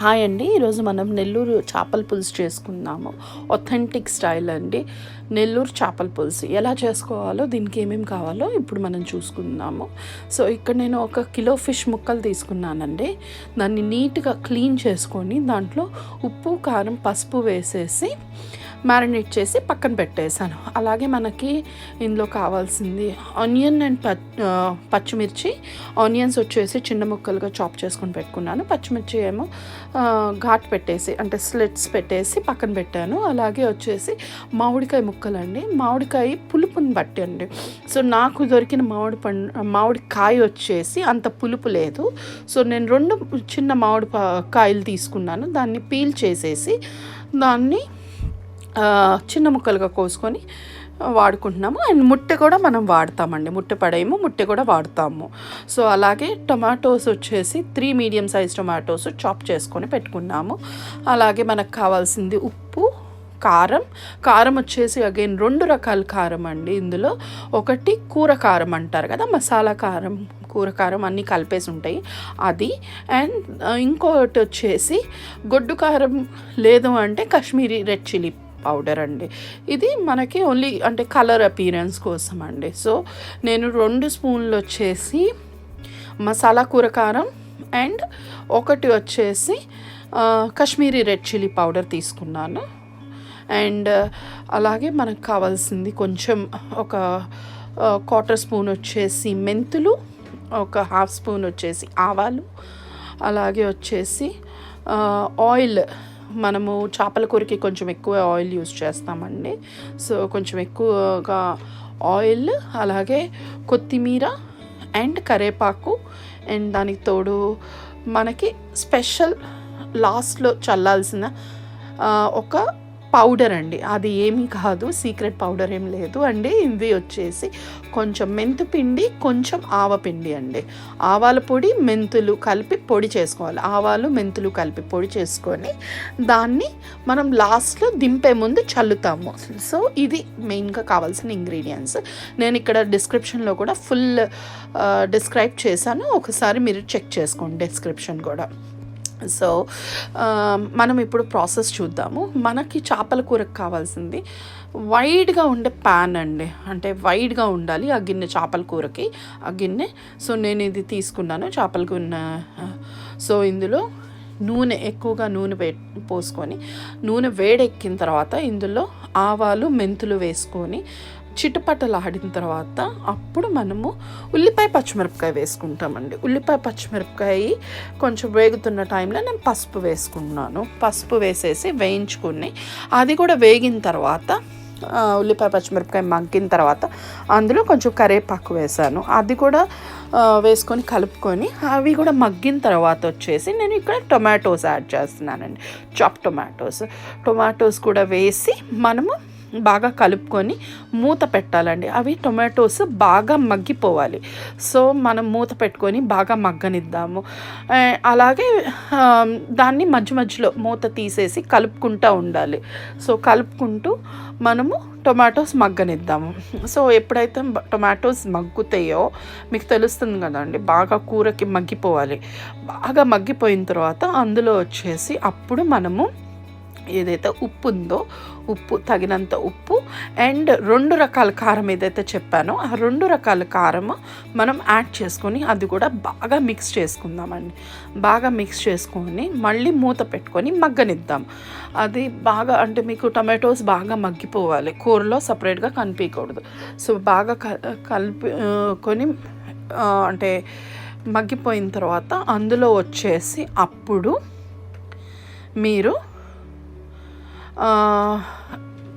Hi అండి. ఈరోజు మనం నెల్లూరు చేపల పులుసు చేసుకుందాము. ఒథెంటిక్ స్టైల్ అండి. నెల్లూరు చేపల పులుసు ఎలా చేసుకోవాలో, దీనికి ఏమేమి కావాలో ఇప్పుడు మనం చూసుకుందాము. సో ఇక్కడ నేను 1 కిలో ఫిష్ ముక్కలు తీసుకున్నానండి. దాన్ని నీట్గా క్లీన్ చేసుకొని దాంట్లో ఉప్పు, కారం, పసుపు వేసేసి మ్యారినేట్ చేసి పక్కన పెట్టేశాను. అలాగే మనకి ఇందులో కావాల్సింది ఆనియన్ అండ్ పచ్చిమిర్చి. ఆనియన్స్ వచ్చేసి చిన్న ముక్కలుగా చాప్ చేసుకొని పెట్టుకున్నాను. పచ్చిమిర్చి ఏమో ఘాట్ పెట్టేసి అంటే స్లిట్స్ పెట్టేసి పక్కన పెట్టాను. అలాగే వచ్చేసి మామిడికాయ ముక్కలండి. మామిడికాయ పులుపుని బట్టి అండి. సో నాకు దొరికిన మామిడికాయ వచ్చేసి అంత పులుపు లేదు. సో నేను 2 చిన్న కాయలు తీసుకున్నాను. దాన్ని పీల్ చేసేసి దాన్ని చిన్న ముక్కలుగా కోసుకొని వాడుకుంటున్నాము. అండ్ ముట్టె కూడా మనం వాడతామండి. ముట్టె పడేయము, ముట్టె కూడా వాడతాము. సో అలాగే టొమాటోస్ వచ్చేసి 3 మీడియం సైజ్ టొమాటోస్ చాప్ చేసుకొని పెట్టుకున్నాము. అలాగే మనకు కావాల్సింది ఉప్పు, కారం వచ్చేసి అగైన్ 2 రకాల కారం అండి. ఇందులో ఒకటి కూర కారం అంటారు కదా, మసాలా కారం, కూర కారం అన్నీ కలిపేసి ఉంటాయి అది. అండ్ ఇంకొకటి వచ్చేసి గొడ్డు కారం లేదు అంటే కాశ్మీరీ రెడ్ చిల్లీ పౌడర్ అండి. ఇది మనకి ఓన్లీ అంటే కలర్ అపీరెన్స్ కోసం అండి. సో నేను 2 స్పూన్లు వచ్చేసి మసాలా కూర కారం అండ్ ఒకటి వచ్చేసి కాశ్మీరీ రెడ్ చిల్లీ పౌడర్ తీసుకున్నాను. అండ్ అలాగే మనకు కావాల్సింది కొంచెం ఒక 1/4 స్పూన్ వచ్చేసి మెంతులు, ఒక 1/2 స్పూన్ వచ్చేసి ఆవాలు, అలాగే వచ్చేసి ఆయిల్. మనము చేపల కూరకి కొంచెం ఎక్కువ ఆయిల్ యూజ్ చేస్తామండి. సో కొంచెం ఎక్కువగా ఆయిల్, అలాగే కొత్తిమీర అండ్ కరివేపాకు. అండ్ దానికి తోడు మనకి స్పెషల్ లాస్ట్లో చల్లాల్సిన ఒక పౌడర్ అండి. అది ఏమీ కాదు, సీక్రెట్ పౌడర్ ఏం లేదు అండి. ఇది వచ్చేసి కొంచెం మెంతుపిండి, కొంచెం ఆవపిండి అండి. ఆవాల పొడి, మెంతులు కలిపి పొడి చేసుకోవాలి. ఆవాలు, మెంతులు కలిపి పొడి చేసుకొని దాన్ని మనం లాస్ట్లో దింపే ముందు చల్లుతాము. సో ఇది మెయిన్గా కావాల్సిన ఇంగ్రీడియంట్స్. నేను ఇక్కడ డిస్క్రిప్షన్లో కూడా ఫుల్ డిస్క్రైబ్ చేశాను. ఒకసారి మీరు చెక్ చేసుకోండి డిస్క్రిప్షన్ కూడా. సో మనం ఇప్పుడు ప్రాసెస్ చూద్దాము. మనకి చేపల కూరకు కావాల్సింది వైడ్గా ఉండే ప్యాన్ అండి. అంటే వైడ్గా ఉండాలి ఆ గిన్నె, చేపల కూరకి ఆ గిన్నె. సో నేను ఇది తీసుకున్నాను, చేపల గిన్నె. సో ఇందులో ఎక్కువగా నూనె పోసుకొని, నూనె వేడెక్కిన తర్వాత ఇందులో ఆవాలు, మెంతులు వేసుకొని చిటపటలాడిన తర్వాత అప్పుడు మనము ఉల్లిపాయ, పచ్చిమిరపకాయ వేసుకుంటామండి. ఉల్లిపాయ, పచ్చిమిరపకాయ కొంచెం వేగుతున్న టైంలో నేను పసుపు వేసుకున్నాను. పసుపు వేసేసి వేయించుకుని అది కూడా వేగిన తర్వాత, ఉల్లిపాయ, పచ్చిమిరపకాయ మగ్గిన తర్వాత అందులో కొంచెం కరివేపాకు వేసాను. అది కూడా వేసుకొని కలుపుకొని అవి కూడా మగ్గిన తర్వాత వచ్చేసి నేను ఇక్కడ టొమాటోస్ యాడ్ చేస్తున్నానండి. చాప్ టొమాటోస్ కూడా వేసి మనము బాగా కలుపుకొని మూత పెట్టాలండి. అవి టొమాటోస్ బాగా మగ్గిపోవాలి. సో మనం మూత పెట్టుకొని బాగా మగ్గనిద్దాము. అలాగే దాన్ని మధ్యలో మూత తీసేసి కలుపుకుంటూ ఉండాలి. సో కలుపుకుంటూ మనము టొమాటోస్ మగ్గనిద్దాము. సో ఎప్పుడైతే టొమాటోస్ మగ్గుతాయో మీకు తెలుస్తుంది కదండి, బాగా కూరకి మగ్గిపోవాలి. బాగా మగ్గిపోయిన తర్వాత అందులో వచ్చేసి అప్పుడు మనము ఏదైతే ఉప్పు ఉందో, ఉప్పు తగినంత ఉప్పు అండ్ 2 రకాల కారం ఏదైతే చెప్పానో ఆ 2 రకాల కారం మనం యాడ్ చేసుకొని అది కూడా బాగా మిక్స్ చేసుకుందామండి. బాగా మిక్స్ చేసుకొని మళ్ళీ మూత పెట్టుకొని మగ్గనిద్దాం. అది బాగా అంటే మీకు టమాటోస్ బాగా మగ్గిపోవాలి, కూరలో సపరేట్గా కనిపించకూడదు. సో బాగా కలుపుకొని అంటే మగ్గిపోయిన తర్వాత అందులో వచ్చేసి అప్పుడు మీరు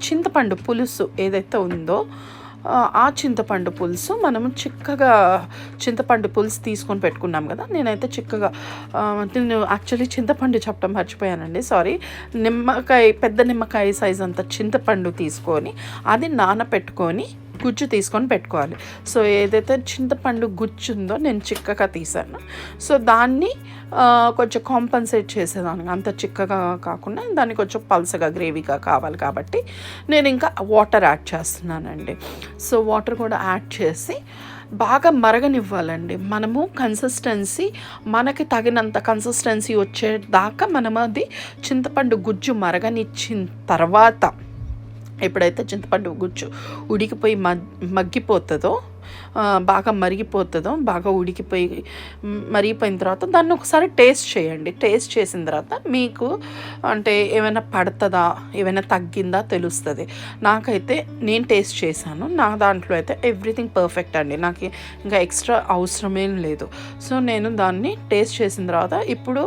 చింతపండు పులుసు ఏదైతే ఉందో ఆ చింతపండు పులుసు మనము చిక్కగా చింతపండు పులుసు తీసుకొని పెట్టుకున్నాం కదా. నేనైతే చిక్కగా నేను యాక్చువల్లీ చింతపండు చెప్పడం మర్చిపోయానండి, సారీ. పెద్ద నిమ్మకాయ సైజ్ అంత చింతపండు తీసుకొని అది నానపెట్టుకొని గుజ్జు తీసుకొని పెట్టుకోవాలి. సో ఏదైతే చింతపండు గుజ్జు ఉందో నేను చిక్కగా తీసాను. సో దాన్ని కొంచెం కాంపన్సేట్ చేసేదాన్ని, అంత చిక్కగా కాకుండా దాన్ని కొంచెం పల్సగా గ్రేవీగా కావాలి కాబట్టి నేను ఇంకా వాటర్ యాడ్ చేస్తున్నానండి. సో వాటర్ కూడా యాడ్ చేసి బాగా మరగనివ్వాలండి. మనము కన్సిస్టెన్సీ మనకి తగినంత కన్సిస్టెన్సీ వచ్చేదాకా మనం అది చింతపండు గుజ్జు మరగనిచ్చిన తర్వాత, ఎప్పుడైతే చింతపండు గుజ్జు ఉడికిపోయి మగ్గిపోతుందో, బాగా మరిగిపోతుందో, బాగా ఉడికిపోయి మరిగిపోయిన తర్వాత దాన్ని ఒకసారి టేస్ట్ చేయండి. టేస్ట్ చేసిన తర్వాత మీకు అంటే ఏమైనా పడుతుందా, ఏమైనా తగ్గిందా తెలుస్తుంది. నాకైతే నేను టేస్ట్ చేశాను, నా దాంట్లో అయితే ఎవ్రీథింగ్ పర్ఫెక్ట్ అండి. నాకు ఇంకా ఎక్స్ట్రా అవసరమేం లేదు. సో నేను దాన్ని టేస్ట్ చేసిన తర్వాత ఇప్పుడు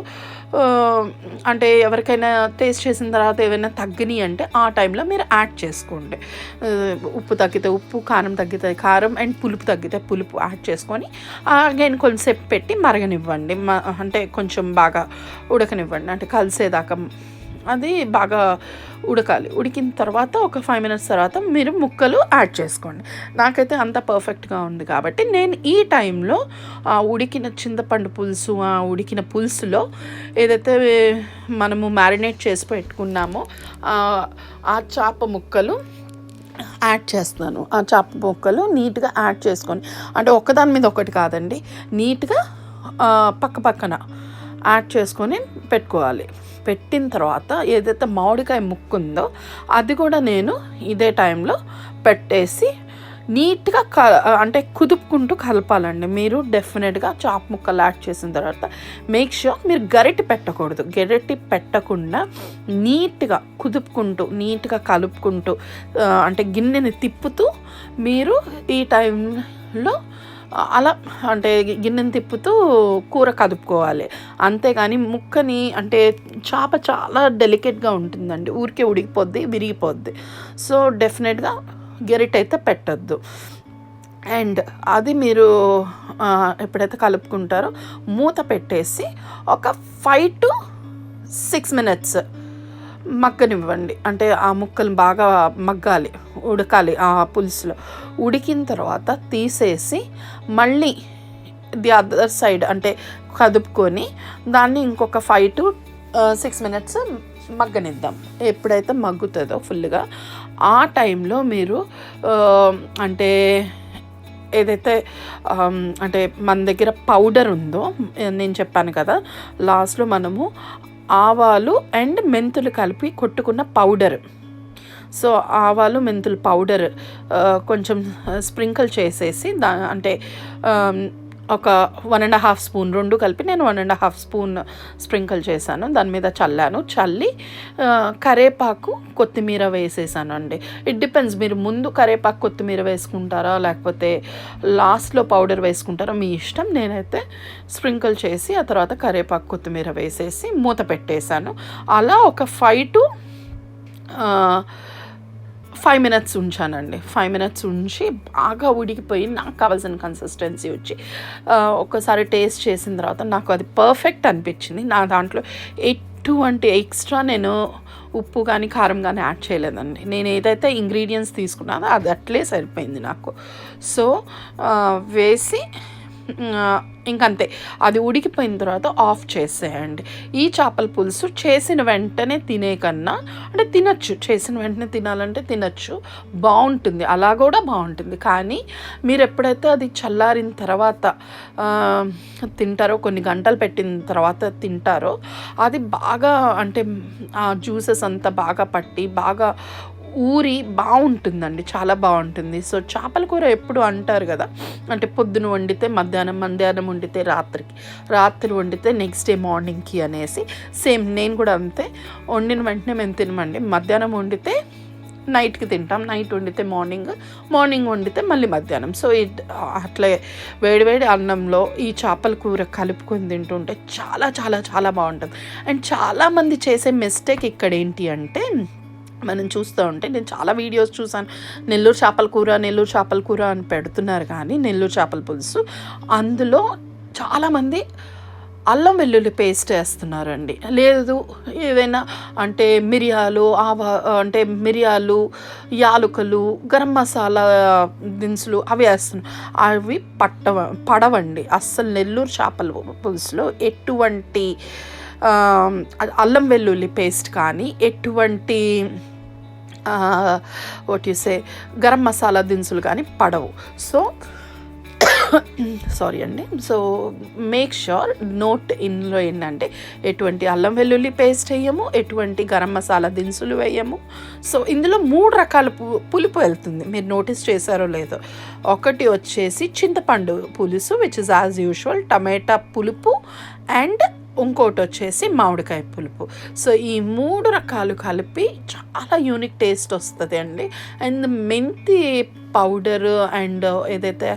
అంటే ఎవరికైనా టేస్ట్ చేసిన తర్వాత ఏమైనా తగ్గినాయి అంటే ఆ టైంలో మీరు యాడ్ చేసుకోండి. ఉప్పు తగ్గితే ఉప్పు, కారం తగ్గితే కారం, అండ్ పులుపు తగ్గితే పులుపు యాడ్ చేసుకొని అగైన్ కొంచెంసేపు పెట్టి మరగనివ్వండి. అంటే కొంచెం బాగా ఉడకనివ్వండి, అంటే కలిసేదాకా అది బాగా ఉడకాలి. ఉడికిన తర్వాత ఒక 5 minutes తర్వాత మీరు ముక్కలు యాడ్ చేసుకోండి. నాకైతే అంత పర్ఫెక్ట్గా ఉంది కాబట్టి నేను ఈ టైంలో ఉడికిన చింతపండు పులుసు, ఉడికిన పులుసులో ఏదైతే మనము మ్యారినేట్ చేసి పెట్టుకున్నామో ఆ చేప ముక్కలు యాడ్ చేస్తున్నాను. ఆ చేప ముక్కలు నీట్గా యాడ్ చేసుకొని, అంటే ఒకదాని మీద ఒకటి కాదండి, నీట్గా పక్క పక్కన యాడ్ చేసుకొని పెట్టుకోవాలి. పెట్టిన తర్వాత ఏదైతే మామిడికాయ ముక్కు ఉందో అది కూడా నేను ఇదే టైంలో పెట్టేసి నీట్గా అంటే కుదుపుకుంటూ కలపాలండి. మీరు డెఫినెట్గా చేప ముక్కలు యాడ్ చేసిన తర్వాత మేక్ ష్యూర్ మీరు గరిటె పెట్టకూడదు. గరిటె పెట్టకుండా నీట్గా కుదుపుకుంటూ, నీట్గా కలుపుకుంటూ, అంటే గిన్నెని తిప్పుతూ మీరు ఈ టైంలో అలా అంటే గిన్నెని తిప్పుతూ కూర కదుపుకోవాలి. అంతేగాని ముక్కని, అంటే చేప చాలా డెలికేట్గా ఉంటుందండి, ఊరికే ఉడికిపోద్ది, విరిగిపోద్ది. సో డెఫినెట్గా గరిటె అయితే పెట్టద్దు. అండ్ అది మీరు ఎప్పుడైతే కలుపుకుంటారో మూత పెట్టేసి ఒక 5 to 6 minutes మగ్గనివ్వండి. అంటే ఆ ముక్కలు బాగా మగ్గాలి, ఉడకాలి ఆ పులుసులో. ఉడికిన తర్వాత తీసేసి మళ్ళీ ది అదర్ సైడ్ అంటే కదుపుకొని దాన్ని ఇంకొక 5 to 6 minutes మగ్గనిద్దాం. ఎప్పుడైతే మగ్గుతుందో ఫుల్గా ఆ టైంలో మీరు అంటే ఏదైతే అంటే మన దగ్గర పౌడర్ ఉందో, నేను చెప్పాను కదా లాస్ట్లో మనము ఆవాలు అండ్ మెంతులు కలిపి కొట్టుకున్న పౌడర్. సో ఆవాలు మెంతులు పౌడర్ కొంచెం స్ప్రింకిల్ చేసేసి అంటే ఒక 1.5 స్పూన్, రెండు కలిపి నేను 1.5 స్పూన్ స్ప్రింకిల్ చేశాను, దాని మీద చల్లి కరేపాకు కొత్తిమీర వేసేసాను అండి. ఇట్ డిపెండ్స్, మీరు ముందు కరేపాకు కొత్తిమీర వేసుకుంటారా లేకపోతే లాస్ట్లో పౌడర్ వేసుకుంటారా మీ ఇష్టం. నేనైతే స్ప్రింకిల్ చేసి ఆ తర్వాత కరేపాకు కొత్తిమీర వేసేసి మూత పెట్టేశాను. అలా ఒక 5 to 5 minutes ఉంచానండి. 5 minutes ఉంచి బాగా ఉడికిపోయి నాకు కావాల్సిన కన్సిస్టెన్సీ వచ్చి ఒక్కసారి టేస్ట్ చేసిన తర్వాత నాకు అది పర్ఫెక్ట్ అనిపించింది. నా దాంట్లో ఎటువంటి ఎక్స్ట్రా నేను ఉప్పు కానీ కారం కానీ యాడ్ చేయలేదండి. నేను ఏదైతే ఇంగ్రీడియంట్స్ తీసుకున్నానో అది అట్లే సరిపోయింది నాకు. సో వేసి ఇంకంతే, అది ఉడికిపోయిన తర్వాత ఆఫ్ చేసేయండి. ఈ చేపల పులుసు చేసిన వెంటనే తినే కన్నా, అంటే తినచ్చు, చేసిన వెంటనే తినాలంటే తినచ్చు, బాగుంటుంది, అలా కూడా బాగుంటుంది. కానీ మీరు ఎప్పుడైతే అది చల్లారిన తర్వాత తింటారో, కొన్ని గంటలు పెట్టిన తర్వాత తింటారో, అది బాగా అంటే ఆ జ్యూసెస్ అంతా బాగా పట్టి బాగా ఊరి బాగుంటుందండి, చాలా బాగుంటుంది. సో చేపల కూర ఎప్పుడు అంటారు కదా, అంటే పొద్దున వండితే మధ్యాహ్నం, మధ్యాహ్నం వండితే రాత్రి వండితే నెక్స్ట్ డే మార్నింగ్కి అనేసి. సేమ్ నేను కూడా అంతే, వండిన వెంటనే మేము తినమండి. మధ్యాహ్నం వండితే నైట్కి తింటాం, నైట్ వండితే మార్నింగ్ వండితే మళ్ళీ మధ్యాహ్నం. సో అట్లే వేడివేడి అన్నంలో ఈ చేపల కూర కలుపుకొని తింటుంటే చాలా చాలా చాలా బాగుంటుంది. అండ్ చాలామంది చేసే మిస్టేక్ ఇక్కడ ఏంటి అంటే, మనం చూస్తూ ఉంటే, నేను చాలా వీడియోస్ చూసాను, నెల్లూరు చేపల కూర అని పెడుతున్నారు, కానీ నెల్లూరు చేపల పులుసు అందులో చాలామంది అల్లం వెల్లుల్లి పేస్ట్ వేస్తున్నారండి. లేదు ఏదైనా అంటే మిరియాలు, యాలకులు, గరం మసాలా దినుసులు అవి వేస్తున్నారు. అవి పడవండి అస్సలు. నెల్లూరు చేపల పులుసులో ఎటువంటి అల్లం వెల్లుల్లి పేస్ట్ కానీ, ఎటువంటి గరం మసాలా దినుసులు కానీ పడవు. సో సారీ అండి. సో మేక్ ష్యూర్ నోట్ ఇన్లో ఏంటంటే ఎటువంటి అల్లం వెల్లుల్లి పేస్ట్ వేయము, ఎటువంటి గరం మసాలా దినుసులు వేయము. సో ఇందులో 3 రకాల పులుపు వెళ్తుంది, మీరు నోటీస్ చేశారో లేదో. ఒకటి వచ్చేసి చింతపండు పులుసు విచ్ ఇస్ యాజ్ యూజువల్, టమాటా పులుపు అండ్ ఇంకోటి వచ్చేసి మామిడికాయ పులుపు. సో ఈ 3 రకాలు కలిపి చాలా యూనిక్ టేస్ట్ వస్తుంది అండి. అండ్ మెంతి పౌడర్ అండ్ ఏదైతే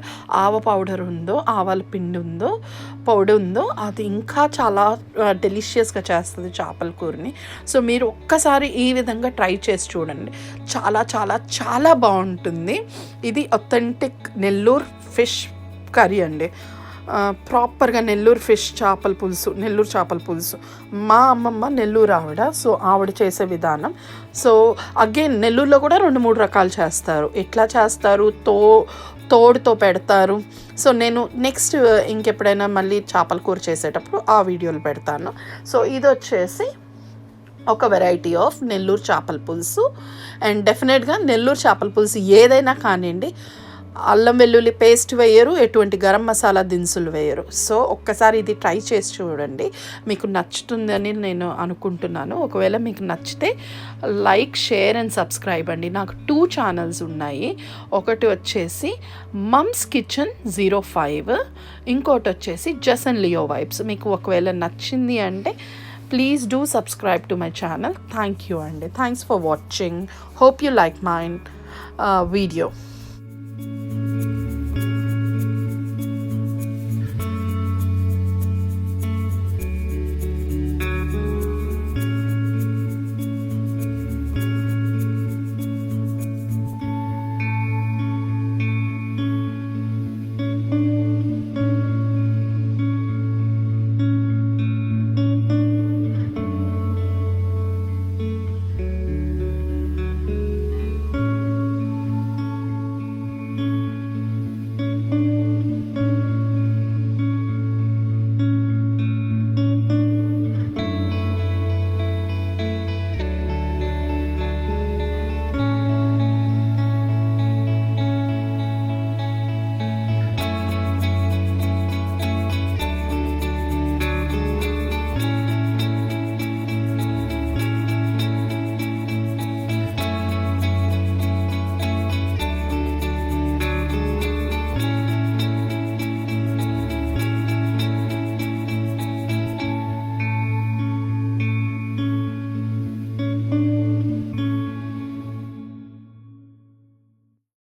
ఆవ పౌడర్ ఉందో, ఆవాల పిండి ఉందో, పౌడర్ ఉందో, అది ఇంకా చాలా డెలిషియస్గా చేస్తుంది చేపల కూరని. సో మీరు ఒక్కసారి ఈ విధంగా ట్రై చేసి చూడండి, చాలా చాలా చాలా బాగుంటుంది. ఇది అథెంటిక్ నెల్లూరు ఫిష్ కర్రీ అండి. ప్రాపర్గా నెల్లూరు చేపల పులుసు. మా అమ్మమ్మ నెల్లూరు ఆవిడ, సో ఆవిడ చేసే విధానం. సో అగైన్ నెల్లూరులో కూడా 2-3 రకాలు చేస్తారు. ఎట్లా చేస్తారు, తోడుతో పెడతారు. సో నేను నెక్స్ట్ ఇంకెప్పుడైనా మళ్ళీ చేపల కూర చేసేటప్పుడు ఆ వీడియోలు పెడతాను. సో ఇది వచ్చేసి ఒక వెరైటీ ఆఫ్ నెల్లూరు చేపల పులుసు. అండ్ డెఫినెట్గా నెల్లూరు చేపల పులుసు ఏదైనా కానివ్వండి, అల్లం వెల్లుల్లి పేస్ట్ వేయరు, ఎటువంటి గరం మసాలా దినుసులు వేయరు. సో ఒక్కసారి ఇది ట్రై చేసి చూడండి, మీకు నచ్చుతుందని నేను అనుకుంటున్నాను. ఒకవేళ మీకు నచ్చితే లైక్, షేర్ అండ్ సబ్స్క్రైబ్ అండి. నాకు 2 ఛానల్స్ ఉన్నాయి. ఒకటి వచ్చేసి మమ్స్ కిచెన్ 05, ఇంకోటి వచ్చేసి జస్ అండ్ లియో వైబ్స్. మీకు ఒకవేళ నచ్చింది అంటే please do subscribe to my channel. Thank you అండి. Thanks for watching. Hope you like my video.